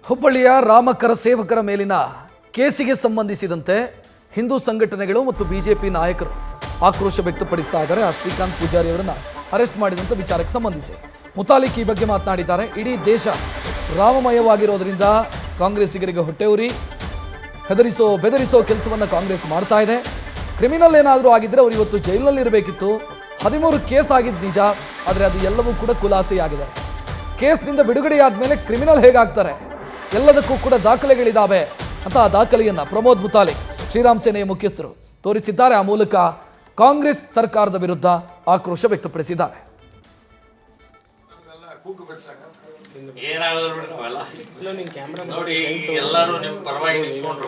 ಹುಬ್ಬಳ್ಳಿಯ ರಾಮಕರ ಸೇವಕರ ಮೇಲಿನ ಕೇಸಿಗೆ ಸಂಬಂಧಿಸಿದಂತೆ ಹಿಂದೂ ಸಂಘಟನೆಗಳು ಮತ್ತು ಬಿಜೆಪಿ ನಾಯಕರು ಆಕ್ರೋಶ ವ್ಯಕ್ತಪಡಿಸ್ತಾ ಇದ್ದಾರೆ. ಶ್ರೀಕಾಂತ್ ಪೂಜಾರಿ ಅವರನ್ನ ಅರೆಸ್ಟ್ ಮಾಡಿದಂಥ ವಿಚಾರಕ್ಕೆ ಸಂಬಂಧಿಸಿ ಮುತಾಲಿಕ್ ಈ ಬಗ್ಗೆ ಮಾತನಾಡಿದ್ದಾರೆ. ಇಡೀ ದೇಶ ರಾಮಮಯವಾಗಿರೋದ್ರಿಂದ ಕಾಂಗ್ರೆಸ್ಸಿಗರಿಗೆ ಹೊಟ್ಟೆউರಿ ಬೆದರಿಸೋ ಕೆಲಸವನ್ನು ಕಾಂಗ್ರೆಸ್ ಮಾಡ್ತಾ ಇದೆ. ಕ್ರಿಮಿನಲ್ ಏನಾದರೂ ಆಗಿದ್ರೆ ಅವರು ಇವತ್ತು ಜೈಲಿನಲ್ಲಿ ಇರಬೇಕಿತ್ತು. 13 ಕೇಸ್ ಆಗಿದ್ದು ನಿಜ, ಆದರೆ ಅದು ಎಲ್ಲವೂ ಕೂಡ ಖುಲಾಸೆಯಾಗಿದೆ. ಕೇಸ್ನಿಂದ ಬಿಡುಗಡೆಯಾದ ಮೇಲೆ ಕ್ರಿಮಿನಲ್ ಹೇಗಾಗ್ತಾರೆ, ಎಲ್ಲದಕ್ಕೂ ಕೂಡ ದಾಖಲೆಗಳಿದ್ದಾವೆ ಅಂತ ಆ ದಾಖಲೆಯನ್ನ ಪ್ರಮೋದ್ ಮುತಾಲಿಕ್ ಶ್ರೀರಾಮ್ ಸೇನೆಯ ಮುಖ್ಯಸ್ಥರು ತೋರಿಸಿದ್ದಾರೆ. ಆ ಮೂಲಕ ಕಾಂಗ್ರೆಸ್ ಸರ್ಕಾರದ ವಿರುದ್ಧ ಆಕ್ರೋಶ ವ್ಯಕ್ತಪಡಿಸಿದ್ದಾರೆ. ನೋಡಿ, ಎಲ್ಲರೂ ನಿಮ್ಮ ಪರವಾಗಿ ನಿಂತ್ಕೊಂಡ್ರು,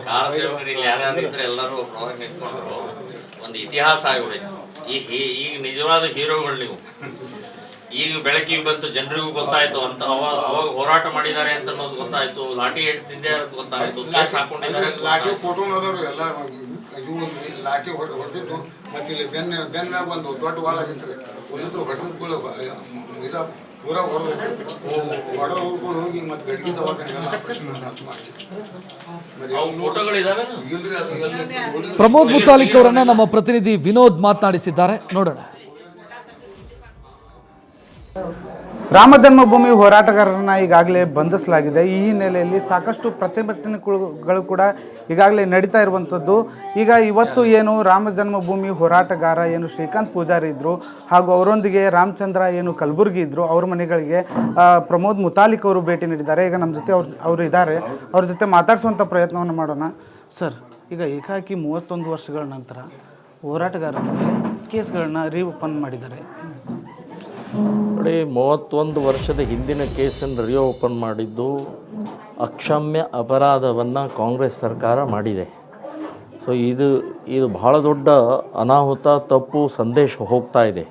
ಕಾಲ ಸೇವಕರಲ್ಲಿ ಯಾರ್ಯಾರಿದ್ರೆ ಎಲ್ಲರೂ ಪರವಾಗಿ ನಿಂತ್ಕೊಂಡ್ರು. ಒಂದು ಇತಿಹಾಸ ಆಗೋಯ್ತು. ಈಗ ನಿಜವಾದ ಹೀರೋಗಳು ನೀವು. ಈಗ ಬೆಳಕಿಗೆ ಬಂತು, ಜನರಿಗೂ ಗೊತ್ತಾಯ್ತು ಅಂತ. ಅವಾಗ ಹೋರಾಟ ಮಾಡಿದ್ದಾರೆ ಅಂತ ಅನ್ನೋದು ಗೊತ್ತಾಯ್ತು. ಲಾಠಿ ಹಿಡ್ತಿದ್ದೆ ಅಂತ ಗೊತ್ತಾಯ್ತು. ಕೇಸ್ ಹಾಕೊಂಡಿದ್ದಾರೆ. ಲಾಠಿ ಫೋಟೋ ನೋಡೋರು ಎಲ್ಲ ಲಾಠಿ ಹೊಡೆದಿದ್ದು ಮತ್ತೆ ಇಲ್ಲಿ ಬೆನ್ನ ಬಂದು ದೊಡ್ಡ ವಾಲ್ ಆಗಿರ್ತಾರೆ. ಒಂದಿದ್ರು ಹೊಡೆದ್ಗಳು ಪೂರ ಹೊಡೆಗಳು ಹೋಗಿ ಮತ್ತೆ ಗಡ್ಗಿ ದವಾಖಾನೆಗೆಲ್ಲ ಆಪರೇಷನ್ ಫೋಟೋಗಳಿದಾವೆ. ಪ್ರಮೋದ್ ಮುತಾಲಿಕ್ ಅವರನ್ನ ನಮ್ಮ ಪ್ರತಿನಿಧಿ ವಿನೋದ್ ಮಾತನಾಡಿಸಿದ್ದಾರೆ, ನೋಡೋಣ. ರಾಮ ಜನ್ಮಭೂಮಿ ಹೋರಾಟಗಾರರನ್ನ ಈಗಾಗಲೇ ಬಂಧಿಸಲಾಗಿದೆ. ಈ ಹಿನ್ನೆಲೆಯಲ್ಲಿ ಸಾಕಷ್ಟು ಪ್ರತಿಭಟನೆಗಳು ಕೂಡ ಈಗಾಗಲೇ ನಡೀತಾ ಇರುವಂಥದ್ದು. ಈಗ ಇವತ್ತು ಏನು ರಾಮ ಜನ್ಮಭೂಮಿ ಹೋರಾಟಗಾರ ಏನು ಶ್ರೀಕಾಂತ್ ಪೂಜಾರಿ ಇದ್ದರು, ಹಾಗೂ ಅವರೊಂದಿಗೆ ರಾಮಚಂದ್ರ ಏನು ಕಲಬುರ್ಗಿ ಇದ್ದರು, ಅವ್ರ ಮನೆಗಳಿಗೆ ಪ್ರಮೋದ್ ಮುತಾಲಿಕ್ ಅವರು ಭೇಟಿ ನೀಡಿದ್ದಾರೆ. ಈಗ ನಮ್ಮ ಜೊತೆ ಅವರು ಇದ್ದಾರೆ, ಅವ್ರ ಜೊತೆ ಮಾತಾಡಿಸುವಂಥ ಪ್ರಯತ್ನವನ್ನು ಮಾಡೋಣ. ಸರ್, ಈಗ ಏಕಾಏಕಿ 31 ವರ್ಷಗಳ ನಂತರ ಹೋರಾಟಗಾರರ ಮೇಲೆ ಕೇಸ್ಗಳನ್ನ ರೀಓಪನ್ ಮಾಡಿದ್ದಾರೆ. ನೋಡಿ, 31 ವರ್ಷದ ಹಿಂದಿನ ಕೇಸನ್ನು ರಿಓಪನ್ ಮಾಡಿದ್ದು ಅಕ್ಷಮ್ಯ ಅಪರಾಧವನ್ನು ಕಾಂಗ್ರೆಸ್ ಸರ್ಕಾರ ಮಾಡಿದೆ. ಸೊ ಇದು ಬಹಳ ದೊಡ್ಡ ಅನಾಹುತ, ತಪ್ಪು ಸಂದೇಶ ಹೋಗ್ತಾ ಇದೆ.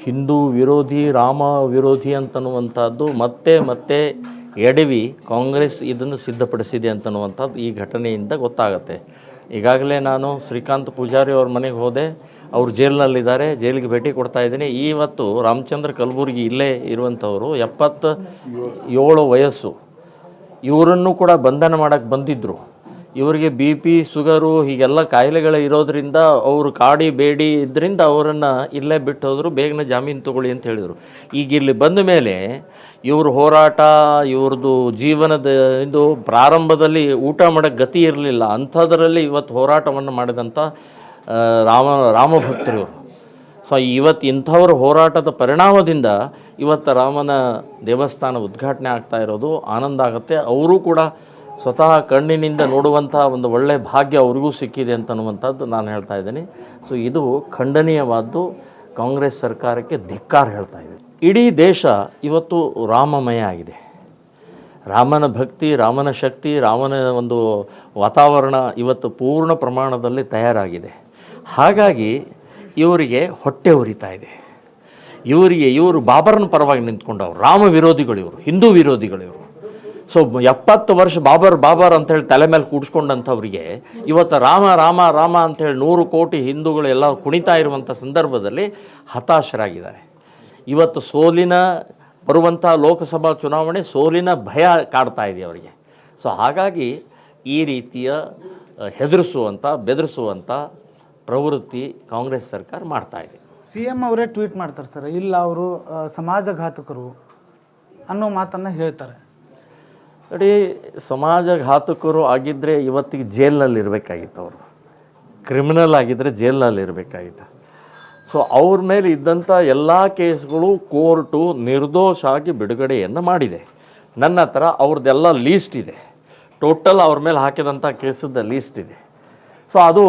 ಹಿಂದೂ ವಿರೋಧಿ, ರಾಮ ವಿರೋಧಿ ಅಂತನ್ನುವಂಥದ್ದು ಮತ್ತೆ ಎಡವಿ ಕಾಂಗ್ರೆಸ್ ಇದನ್ನು ಸಿದ್ಧಪಡಿಸಿದೆ ಅಂತನ್ನುವಂಥದ್ದು ಈ ಘಟನೆಯಿಂದ ಗೊತ್ತಾಗುತ್ತೆ. ಈಗಾಗಲೇ ನಾನು ಶ್ರೀಕಾಂತ್ ಪೂಜಾರಿ ಅವ್ರ ಮನೆಗೆ ಹೋದೆ. ಅವರು ಜೈಲಿನಲ್ಲಿದ್ದಾರೆ, ಜೈಲಿಗೆ ಭೇಟಿ ಕೊಡ್ತಾ ಇದ್ದೀನಿ. ಇವತ್ತು ರಾಮಚಂದ್ರ ಕಲಬುರ್ಗಿ ಇಲ್ಲೇ ಇರುವಂಥವರು, 77 ವಯಸ್ಸು. ಇವರನ್ನು ಕೂಡ ಬಂಧನ ಮಾಡೋಕ್ಕೆ ಬಂದಿದ್ದರು. ಇವರಿಗೆ BP, ಶುಗರು ಹೀಗೆಲ್ಲ ಕಾಯಿಲೆಗಳು ಇರೋದರಿಂದ ಅವರು ಕಾಡಿ ಬೇಡಿ ಇದರಿಂದ ಅವರನ್ನು ಇಲ್ಲೇ ಬಿಟ್ಟು ಹೋದರು. ಬೇಗನೆ ಜಾಮೀನು ತಗೊಳ್ಳಿ ಅಂತ ಹೇಳಿದರು. ಈಗ ಇಲ್ಲಿ ಬಂದ ಮೇಲೆ ಇವ್ರ ಹೋರಾಟ, ಇವ್ರದ್ದು ಜೀವನದ ಇದು ಪ್ರಾರಂಭದಲ್ಲಿ ಊಟ ಮಾಡೋಕ್ಕೆ ಗತಿ ಇರಲಿಲ್ಲ. ಅಂಥದ್ರಲ್ಲಿ ಇವತ್ತು ಹೋರಾಟವನ್ನು ಮಾಡಿದಂಥ ರಾಮಭಕ್ತರು ಇವರು. ಸೊ ಇವತ್ತು ಇಂಥವ್ರ ಹೋರಾಟದ ಪರಿಣಾಮದಿಂದ ಇವತ್ತು ರಾಮನ ದೇವಸ್ಥಾನ ಉದ್ಘಾಟನೆ ಆಗ್ತಾ ಇರೋದು ಆನಂದ ಆಗುತ್ತೆ. ಅವರೂ ಕೂಡ ಸ್ವತಃ ಕಣ್ಣಿನಿಂದ ನೋಡುವಂಥ ಒಂದು ಒಳ್ಳೆಯ ಭಾಗ್ಯ ಅವ್ರಿಗೂ ಸಿಕ್ಕಿದೆ ಅಂತನ್ನುವಂಥದ್ದು ನಾನು ಹೇಳ್ತಾ ಇದ್ದೀನಿ. ಸೊ ಇದು ಖಂಡನೀಯವಾದ್ದು. ಕಾಂಗ್ರೆಸ್ ಸರ್ಕಾರಕ್ಕೆ ಧಿಕ್ಕಾರ ಹೇಳ್ತಾ ಇದೆ. ಇಡೀ ದೇಶ ಇವತ್ತು ರಾಮಮಯ ಆಗಿದೆ. ರಾಮನ ಭಕ್ತಿ, ರಾಮನ ಶಕ್ತಿ, ರಾಮನ ಒಂದು ವಾತಾವರಣ ಇವತ್ತು ಪೂರ್ಣ ಪ್ರಮಾಣದಲ್ಲಿ ತಯಾರಾಗಿದೆ. ಹಾಗಾಗಿ ಇವರಿಗೆ ಹೊಟ್ಟೆ ಉರಿತಾ ಇದೆ. ಇವರು ಬಾಬರ್ನ ಪರವಾಗಿ ನಿಂತ್ಕೊಂಡವ್ರು, ರಾಮ ವಿರೋಧಿಗಳು ಇವರು, ಹಿಂದೂ ವಿರೋಧಿಗಳು ಇವರು. ಸೊ 70 ವರ್ಷ ಬಾಬರ್ ಅಂಥೇಳಿ ತಲೆ ಮೇಲೆ ಕೂಡಿಸ್ಕೊಂಡಂಥವ್ರಿಗೆ ಇವತ್ತು ರಾಮ ಅಂಥೇಳಿ 100 ಕೋಟಿ ಹಿಂದೂಗಳು ಎಲ್ಲ ಕುಣಿತಾ ಇರುವಂಥ ಸಂದರ್ಭದಲ್ಲಿ ಹತಾಶರಾಗಿದ್ದಾರೆ. ಇವತ್ತು ಬರುವಂಥ ಲೋಕಸಭಾ ಚುನಾವಣೆ ಸೋಲಿನ ಭಯ ಕಾಡ್ತಾ ಇದೆ ಅವರಿಗೆ. ಸೊ ಹಾಗಾಗಿ ಈ ರೀತಿಯ ಬೆದರಿಸುವಂಥ ಪ್ರವೃತ್ತಿ ಕಾಂಗ್ರೆಸ್ ಸರ್ಕಾರ ಮಾಡ್ತಾ ಇದೆ. CM ಅವರೇ ಟ್ವೀಟ್ ಮಾಡ್ತಾರೆ ಸರ್, ಇಲ್ಲ ಅವರು ಸಮಾಜಘಾತಕರು ಅನ್ನೋ ಮಾತನ್ನು ಹೇಳ್ತಾರೆ. ನೋಡಿ, ಸಮಾಜಘಾತಕರು ಆಗಿದ್ದರೆ ಇವತ್ತಿಗೆ ಜೈಲಿನಲ್ಲಿ ಇರಬೇಕಾಗಿತ್ತು. ಅವರು ಕ್ರಿಮಿನಲ್ ಆಗಿದ್ದರೆ ಜೈಲಿನಲ್ಲಿ ಇರಬೇಕಾಗಿತ್ತು. ಸೊ ಅವ್ರ ಮೇಲೆ ಇದ್ದಂಥ ಎಲ್ಲ ಕೇಸ್ಗಳು ಕೋರ್ಟು ನಿರ್ದೋಷ ಆಗಿ ಬಿಡುಗಡೆಯನ್ನು ಮಾಡಿದೆ. ನನ್ನ ಹತ್ರ ಅವ್ರದ್ದೆಲ್ಲ ಲೀಸ್ಟ್ ಇದೆ. ಟೋಟಲ್ ಅವ್ರ ಮೇಲೆ ಹಾಕಿದಂಥ ಕೇಸದ ಲೀಸ್ಟ್ ಇದೆ. ಸೊ ಅದು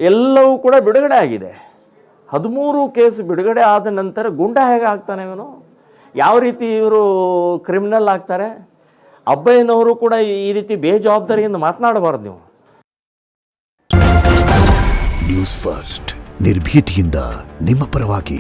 ಎಲ್ಲವೂ ಕೂಡ ಬಿಡುಗಡೆ ಆಗಿದೆ. 13 ಕೇಸ್ ಬಿಡುಗಡೆ ಆದ ನಂತರ ಗುಂಡ ಹೇಗೆ ಆಗ್ತಾನೆ ಇವನು? ಯಾವ ರೀತಿ ಇವರು ಕ್ರಿಮಿನಲ್ ಆಗ್ತಾರೆ? ಅಬ್ಬಯ್ಯನವರು ಕೂಡ ಈ ರೀತಿ ಬೇಜವಾಬ್ದಾರಿಯಿಂದ ಮಾತನಾಡಬಾರ್ದು ನೀವು. ನ್ಯೂಸ್ ಫಸ್ಟ್, ನಿರ್ಭೀತಿಯಿಂದ ನಿಮ್ಮ ಪರವಾಗಿ.